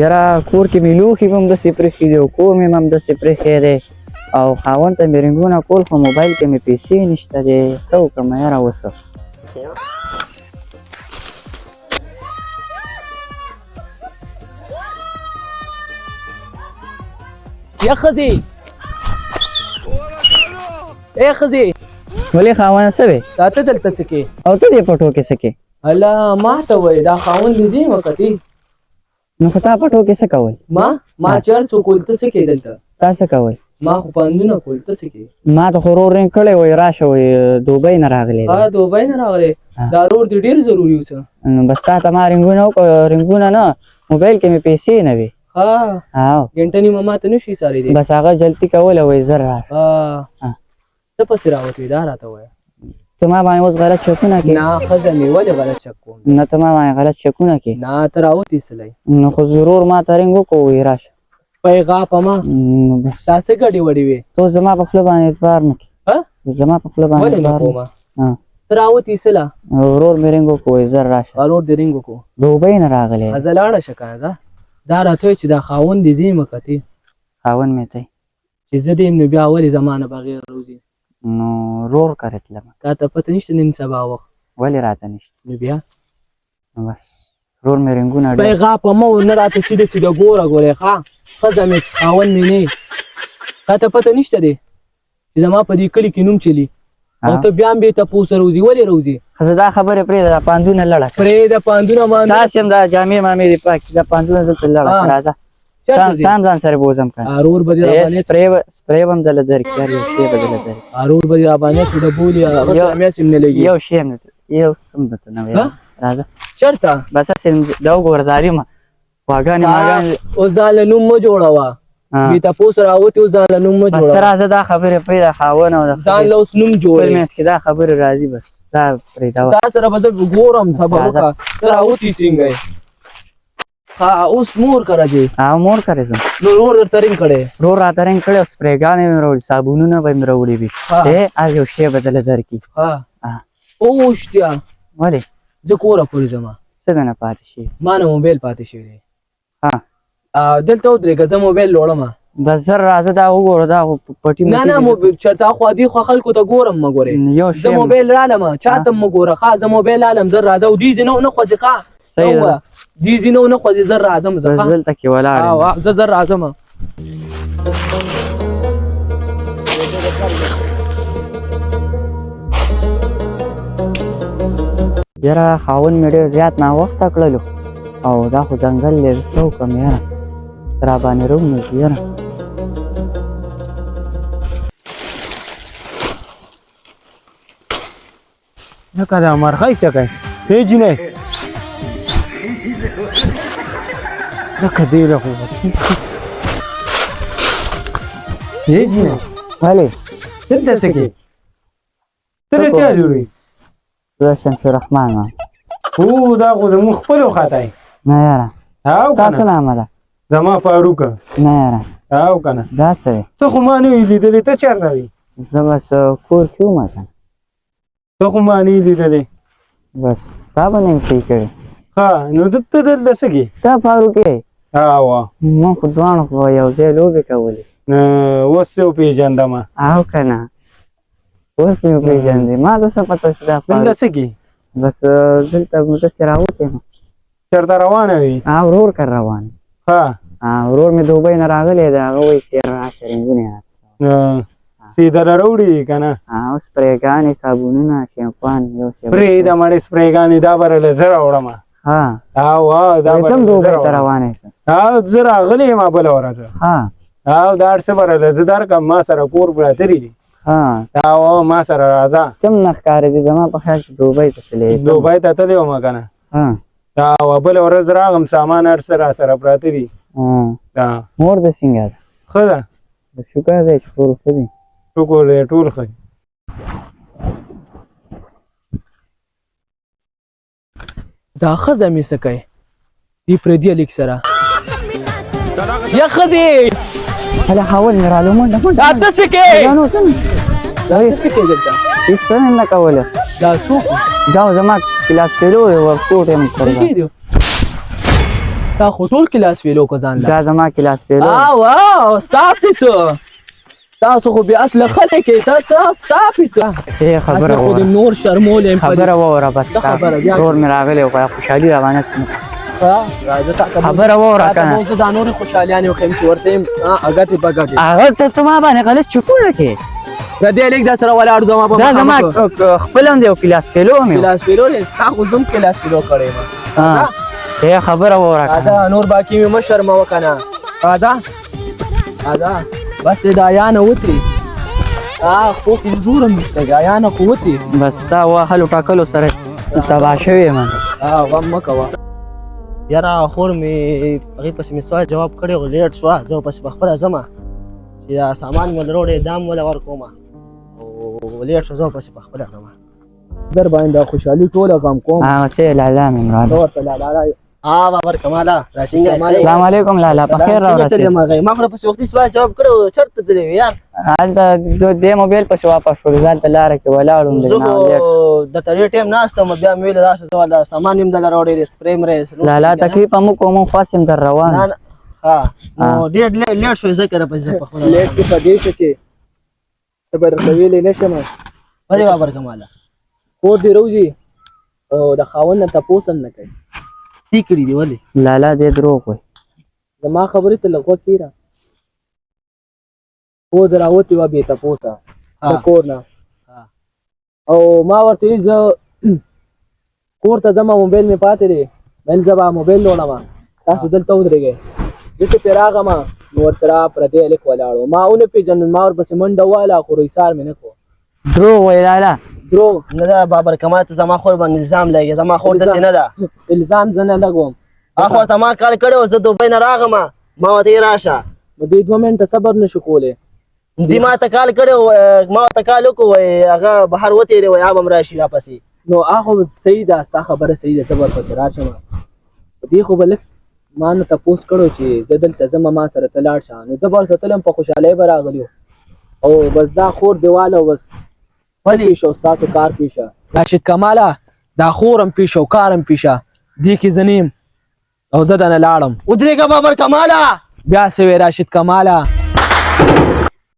یاره کور کې مې لوښي به همداسې پرېښي دي او کور مې هم همداسې پرېښی دی او خاوند ته مې رنګونه کول خو موبایل کې مې پیسې نشته دی څه وکړم یاره اوس یا ښځې ای ښځې ولې خاوند څه وی دا ته دلته څه کې او ته دې پټو کې څه کې الله ما ته وایي دا خاوند دې ځي وکتې نو خو تا پټو کې څه کول ما چر څو کول ته څه کې دلته تا څه کول ما خو پندونه کول ته څه کې ما ته خو رور رنګ کړی وای راشه وای دوبۍ نه راغلی ها دوبۍ نه راغلی دا رور دې ډېر ضروري اوسه نو بس تا ته ما رنګونه وکړه رنګونه نه موبایل کې مې پیسې نه وي ها او ګنټه نیمه ماته نشي ساري دی بس هغه جلدي کوله وای زر راشه څه پسې راوتې دا راته وایه ته ما باندې اوس غلط شکونه کې نه ښځه مې ولې غلط شک کوم نه ته ما باندې غلط شکونه کې نه ته راوتې سلی نو خو ضرور ما ته رنګ وکړو وای راشه سپی غاپه ما دا څه ګډې وډې وې تو زما په خوله باندې اعتبار نه کوي زما په خوله باندې ولې نه اعتبار کومه ته راوتې سله ورور مې رنګ وکړو وای زر راشه ورور دې رنګ وکړو دوبۍ نه راغلی زه لاړه شه که نه دا راته وایي چې دا خاوند دې ځي مه کتې خاوند مې ته چې زه دې یم نو بیا ولې زما نه بغیر روزي نو رور کرے تلم تا ته پته نشته نن سبا وخت ولې راته نشته نو بیا نو بس رور مې رنګونه سپی غاپه مه نه راته سیده سیده ګوره ګورې ښه ښځه مې خاوند مې نه تا ته پته نشته دی چې زما په دې کلي کې نوم چلی او ته بیا هم بې تپوسه روزي ولې روزي ښځه دا خبرې پرېږده دا پاندونه لړه پرېږده پاندونه تاسې هم دا جامې مامې دې پاکې دا پاندونه دلته لړه راځه ځان سره بوځم که ارور به دې راباندې سپری به هم دله درکړي هر یو شی به دله درکړي ارور به دې راباندې سوډه بولي هغه سره میاس هم نه لګي یو شی هم یو هم درته نه وایي راځه چېرته بس هسې دا وګوره ظالمه غواګانې ماګانې اوس ځان له نوم مه جوړوه بې تپوس راوتې اوس ځان له نوم مه بس ته جوړوه راځه دا خبرې پرېږده خاوند او ځان له اوس نوم خپل جوړې منځ کې دا خبرې راځي بس دا پرېږده تا سره به زه ګورم صبر وکړه ته راوتې څنګه یې ها اوس مور کره ځې مور کرې ځم نو رور درته رنګ کړی رور راته رنګ کړی او سپرېګانې مې راوړي صابونونه به مې راوړي وي هر یو شی به دله درکړي اوشتیا ولې زه کوره پورې ځمه څه نه پاتې شي ما نه موبایل پاتې شوی دی دلته ودرېږه زه موبایل لوړم بس زر راځه دا وګوره دا پټي نه موبایل چېرته اخوا دې خوا خلکو ته ګورم مه ګورې زه موبایل رالم چاته مه ګوره ښه زه موبایل رالم زر راځه او دې ځینه ونه خوځې ښه دې ځینه ونه خوځې زر راځم زه دلته کې ولاړ زه زر راځم یاره خاوند مې ډېر زیات ناوخته کړلو او دا خو ځنګل لرې څه وکړم یاره راباندې رومېږي یاره لکه دا مرغۍ څه کوي ای جینۍ لکه دې له خو ای جینۍ ولې دلته څه کوې ته له چا جوړوې زه شمس الرحمن یم او دا خو زموږ خپلو خطا یې نه یاره ستا څه نامه ده زما فاروقه نه یاره او که نه دا څه دی ته خو ما نه وي لیدلې ته چېرته وې زه بس کور کې وم که ته خو ما نه یې لیدلې بس تا به نه یم صحیح کړې ښه نو ته دلته څه کې ته فاروق یې او ما خو دواړو خو یو ځای لوبې کولې اوس یې وپېژندمه او که نه اوس مې وپېژندې ما ته څه پته چې دا دلته څه کې بس دلته داسې راوتې یم چېرته روانه وې ورور کر روان ښه ورور مې دوبۍ نه راغلی دی هغه وایي چې راشه رنګونه سیده راوړي که نه سپرېګانې صابونونه شیمپان یو شی پرېږده مړې سپرېګانې دا به راله زه راوړمه دا به دوبۍ ته روانه زه راغلی یم بله ورځ او دا هر څه به راله زه درکړم ما سره کور پراتري دي ما سره راځه څه نه ښکارېدې زما په خیال کې دوبۍ ته تللی دوبۍ ته تللی وم که نه بله ورځ راغم سامان هر څه را سره پراته دي مور د څنګه ده ښه ده شکر دی چې ټول ښه دي شکر دی ټول ښه دي دا ښځه مې څه کوي دې پردي لیک سره یا ښځې هله خاوند مې رالو منډه دا ته څه کوې ځانو څه نه دا ته څه کوې دلته هېڅ څه نه کوله دا څوک دا زما کلاس فیلو دی ورکوټ یم تا خو ټول کلاس ویلو کو ځان لا دا زما کلاس پیلو واو ستا پیسو تاسو خو بیا اصل خلک ته ستا پیسو ای خبره خو د وره نور شرمول خبره وره بس خبره بیا؟ ټول مې راغلی او خوشحالي روانه سم راځه تا خبره وره کنه ته دا نور خوشالیان یو خیم چې ورته اګټي بګټي هغه ته ما باندې غلط چکونه کې د دې لیک د سره ولاړ زما په دا زما خپل هم دی او کلاس پیلو مې کلاس پیلو تا خو زم کلاس پیلو کړی ما ای خبره وره راځه نور باقي مې مشر ما وکنه راځه بس دا یا نه وتري خو کې زورم نشته یا نه خو وتري بس تا واخلو ټاکلو سره تباه شوی من غم مکوه یاره خور مې هغې پسې مې سوال جواب کړی خو لیټ شوه زه پسې پخپله ځمه چې دا سامان مې وروړی دا مې وله ورکومه او لیټ شو زه پسې پخپله ځمه در باندې خوشحالي ټوله غم کوم هغه څه لالا مې مراد ته ورته لالا بابر کماله راشینګه السلام علیکم لالا په خیر راوړئ ما خو پسې وختي سوال جواب کړو چېرته تللی وې یار هلته دې موبایل پسې واپس شولو زه هلته لاره کې ولاړ وم زه خو درته ډېر ټایم ناست وم بیا مې ویل راشه زه والا سامان مې هم دله راوړی دی سپرې مرې لالا تکلیف هم وکړو مونږ خاص یم در روان نو ډېر لیټ شوی ځکه راپسې زه پخپله لیټ کې په دې شه چې ته به درته ویلی نه شم ولې بابر کماله کور دې روځي او د خاوند نه تپوس هم نه کوي تی کړي دي ولې لالا دې دروغ وایي زما خبرې ته لږ غوږ کېږده کور دې راوتې وه بې تپوسه د کور نه او ما ورته ویل زه کور ته ځم موبایل مې پاتې دی ویل زه به موبایل وړم تاسو دلته ودرېږئ زه چې پرې راغلم نو ورسره پردی هلک ولاړ و ما ونه پېژندل ما ورپسې منډه وواله خو رویسار مې نه کړو دروغ وایي لالا دروغ نه ده بابر کمال ته زما خور باندې الزام لګي زما خور داسې نه ده الزام زه نه لګوم خور ته ما کال کړی و زه دوبۍ نه راغلم ما ورته یې راشه نو دوی 2 منټه صبر نشو کولی دوی ما ته کال کړی و ما ورته کال وکړو وایي هغه بهر وتېری وایي هغه به م راشي راپسې نو هغه صحیح ده ستا خبره صحیح ده زه به ورپسې راشم دې خو به لږ ما نه تپوس کړو چې زه دلته ځم ما سره ته لاړ شه نو زه به ورسره تلم په خوشحالۍ به راغلی او بس دا خور دیواله او بس ولې شو ستاسو کار پیشه راشد کماله دا خورم پیشه او کارم پیشه دې کې زه نیم او زه دنه لاړم ودرېږه بابر کماله بیا څه وی راشد کماله